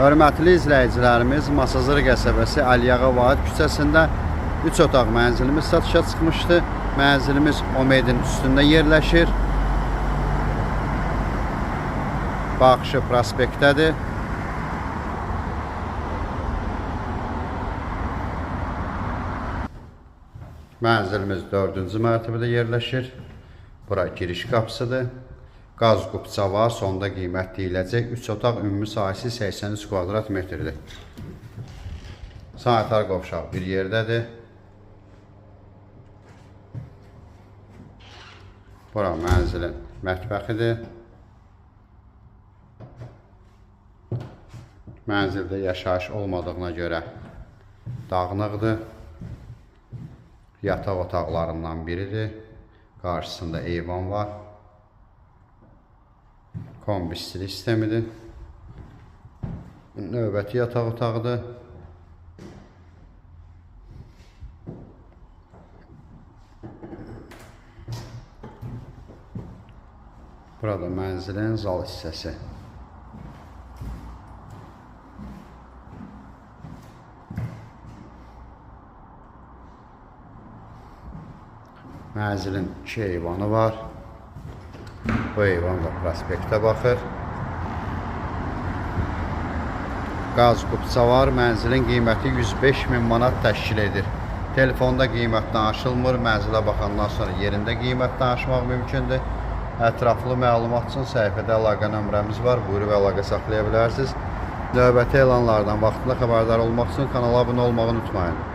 Hörmətli izləyicilərimiz, Masazır qəsəbəsi Əliyağa Vahid küçəsində 3 otaq mənzilimiz satışa çıxmışdı. Mənzilimiz Omedin üstündə yerləşir. Baxışı prospektdədir. Mənzilimiz 4-cü mərtəbədə yerləşir. Bura giriş qapısıdır. Qaz qubça var, sonda qiymət deyiləcək. 3 otaq ümumi sahəsi 83 kvadrat metrdir. Sanitar qovşaq bir yerdədir. Bura mənzilin mətbəxidir. Mənzildə yaşayış olmadığına görə dağınıqdır. Yataq otaqlarından biridir. Qarşısında eyvan var. Kombi istilik sistemidir. Növbəti yataq otağıdır. Burada mənzilin zal hissəsi. Mənzilin 2 eyvanı var. Bu eyvan da prospektə baxır. Qaz qubça var. Mənzilin qiyməti 105.000 manat təşkil edir. Telefonda qiymət danışılmır. Mənzilə baxandan sonra yerində qiymət danışmaq mümkündür. Ətraflı məlumat üçün səhifədə əlaqə nömrəmiz var. Buyurub əlaqə saxlaya bilərsiniz. Növbəti elanlardan vaxtında xəbərdar olmaq üçün kanala abunə olmağı unutmayın.